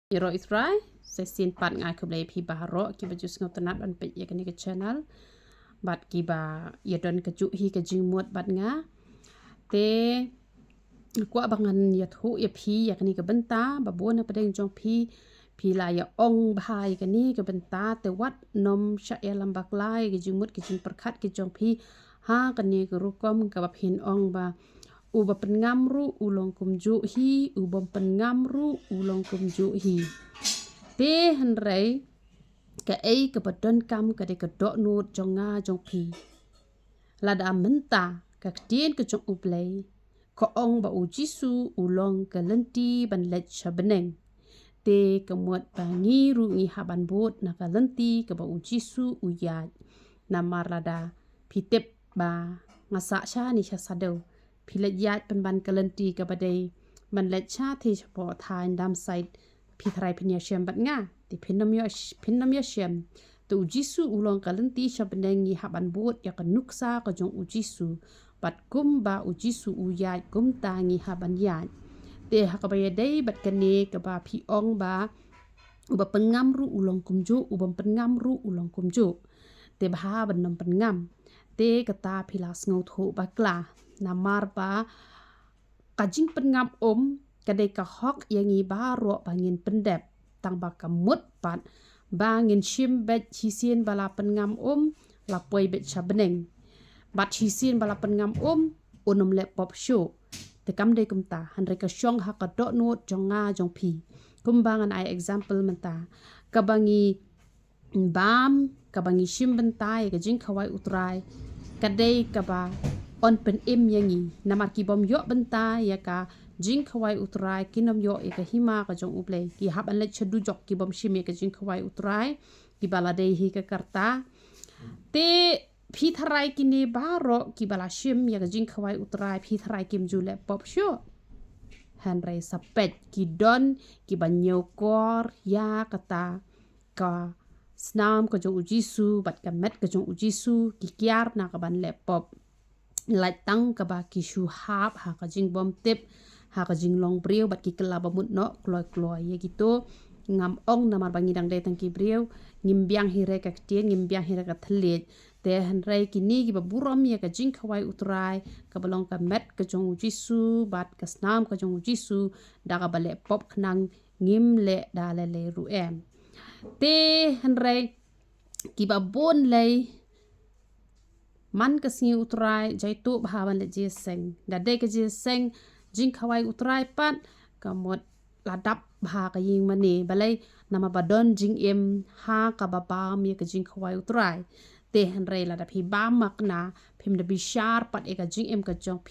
Iro Israel, sesin pat ngai kublai pi baharo ki baju ngotanat ban pe ya kani ke channel bat ki ba ya don ke ju hi ke jingmut bat nga te kwa bangan ya thu ya pi ya kani ke benta ba bon na padeng jong pi la ya ong bahai kani ke benta te wat nom sha ya lambak lai ke jingmut ke jing perkhat ke jong pi ha kani ke rukom ke ba phin ong ba uba pengamru ulong kumju hi ubom pengamru ulong kumju hi te henrei ke ai ke padon kam ke de ke dok nut jonga jong pi lada menta ke tien ke jong uplei ko ong ba ujisu ulong ke lenti ban let chabeneng te ke muat bangi ru ngi haban bot na ke lenti ke ba ujisu uyat namar lada pitep ba ngasa sha ni sha sadauพิลยาดเป็นบันกลันตีกับประเดี๋ยมันเล็ดชาที่เฉพาะทางดำไซด์พิทรายพิญญาเชียมบัดง่าที่พินน้ำยาเชียมตัวจิสูอุลองกลันตีชอบเป็นแดงยี่หับันบูดอยากนุกซาก็จงอุจิสูบัดกุมบาอุจิสูอุยาดกุมตางีหับันยาดเตะหักไปได้บัดกันเนกับบาพี่องบาอุบเป็นงามรูอุลองกุมจุอุบเป็นงามรูอุลองกุมจุเตะบาบันนำเป็นงามเตะกตาพิลาสงาถูบักลาnamar ba kajing pengam kadai ka hok yang i baro bangin pendep tang ba kamut pat bangin shim bet hisien bala pengam lapoi bet chabeneng bat hisien bala pengam unom le pop show te kam dei kumta han re ka shong ha ka do not jonga jong pi kumbangan ai example menta kabangi bam kabangi shim bentai ka jing khawai utrai kadai ka ba on pen yangi namar ki bom yo benta ya ka jing khawai utrai kinom yo ya ka hima ka jong uple ki hab an le chadu jok ki bom shime ka jing khawai utrai ki balade hi ka karta te phi tharai ki ne baro ki bala shim ya ka jing khawai utrai phi tharai kim ju le pop sho han rai sapet ki don ki banyo kor ya kata ka snam ka jong ujisu bat ka met ka jong ujisu ki kiar na ka ban le pop lai tang ka ba ki shu hap ha ka jing bom tip ha ka jing long brio bat ki kala ba mut no kloi ye gitu ngam ong namar bangi dang dai tang ki brio ngim biang hire ka tien ngim biang hire ka thlet te han rai ki ni ki ba burom ye ka jing khawai utrai ka balong ka met ka jong jisu bat ka snam ka jong jisu da ka bale pop khnang ngim le da le ru em te han rai ki ba bon lei man ka singi utrai jaitu bahawan le je seng dade ka je seng jing khawai utrai pat kamot ladap bha ka ying mane balai nama badon jing em ha ka baba mi ka jing khawai utrai te han re ladap hi ba makna phim de bishar pat e ka jing em ka jong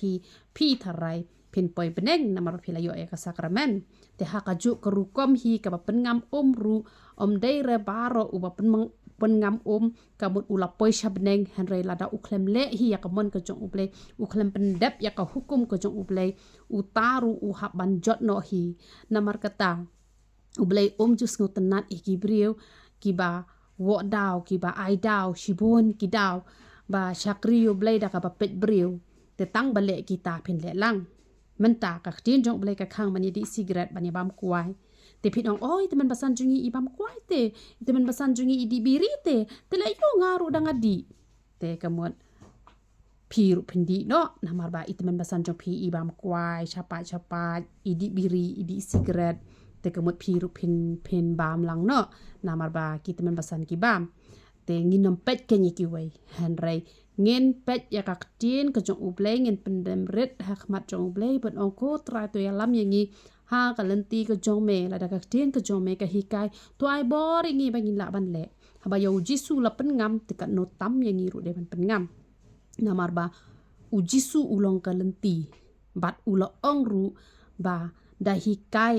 phi tharai pin poi beneng nama ro philayo e ka sakramen te ha ka ju ka rukom hi ka ba pengam ru dei re baro u ba pengam kamut ulapoi shabneng henry lada uklem le hi ya kamon ka jong uple uklem pendep ya ka hukum ka jong uple utaru uhaban jot no hi namar kata uble jus ngotenat ikibriu kiba wo daw kiba ai daw shibon kidaw ba shakri uble da ka pet briu te tang bale kita pin le lang menta ka tin jong uble ka khang mani di cigarette bani bam kuai te pit ong oi teman basan jungi ibam kuai te teman basan jungi idi biri te la yo ngaru dang adi te kamot piru pendi no namar ba teman basan jong pi ibam kuai chapa idi biri idi cigarette te kamot piru pin bam lang no namar ba ki teman basan ki bam te nginom pet kenyi ki wei hanrai ngin pet ya ka tin ka jong uble ngin pendem red hakmat jong uble bon ong ko tra to ya lam yangi ha ka lenti ka jong me la da ka tin ka jong me ka hikai to ai bor ngi bangin la ban le ha ba yo jisu la pen ngam te ka no tam yangi ru de ban pen ngam namar ba ujisu ulong ka lenti bat ula ong ru ba da hikai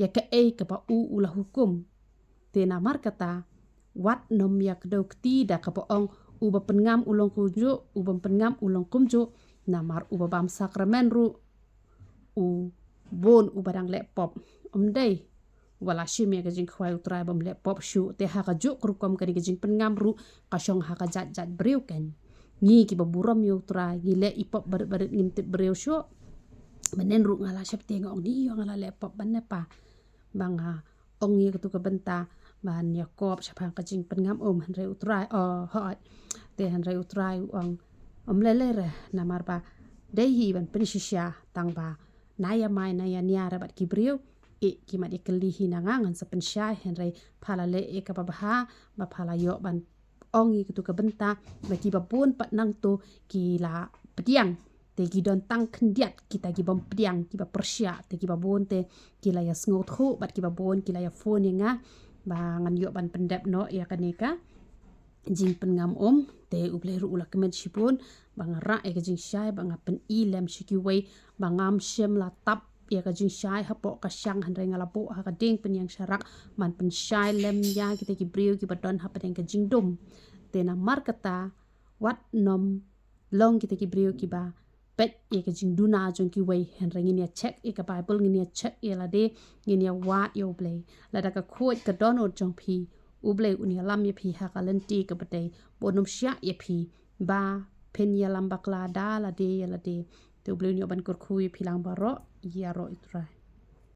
ya ka e ka ba ula hukum te namar kata wat nom ya kedok ti da ka ong uba pengam ulong kujo uba pengam ulong kumjo namar uba bam sakramen ru bon uba dang laptop dei wala shime ka jing khwai utrai bam laptop shu te ha ka ju krukom ka jing pengam ru ka shong ha ka jat briu ken ni ki ba buram yo utrai gi le ipop bar ngim te briu shu menen ru ngala shap te ngong ni yo ngala laptop ban pa banga ong ye tu ka benta ban Yakob chapang ka jing pengam han re utrai hot te han re utrai lele re namar ba dei hi ban penisha tang ba naya mai naya niara bat kibriu ki mat ikeli hi nangangan sa pensyai han re phala le ka babaha ba phala yo ban ong ye tu ka benta ba ki ba pun pat nang tu ki la pediang te ki don tang kendiat kita ki bom pediang ki ba persya te ki ba bon te ki la ya sngot khu bat ki ba bon ki la ya phone nga ba ngan yo ban pendap no ya kaneka jing pengam te uble ru ula kemen sipun bang ra e jing syai bang pen ilem shiki wei bangam shem la tap ya ka jing syai hapo ka syang han renga lapo ha ka ding pen yang syarak man pen syai lem ya kita ki briu ki badon ha pen ka jing dum te na mar kata wat nom long kita ki briu ki ba pet ye ka jing duna jong ki wei han rengi ya check e ka bible ngi ya check ye la de ngi ya wat yo ble la da ka khoi ka donot jong phi uble unia lam ye phi ha kalenti ka bate bonum sya ye phi ba pen ya lam bakla da la de te uble ni ban kur khu ye phi lang baro ya ro itrai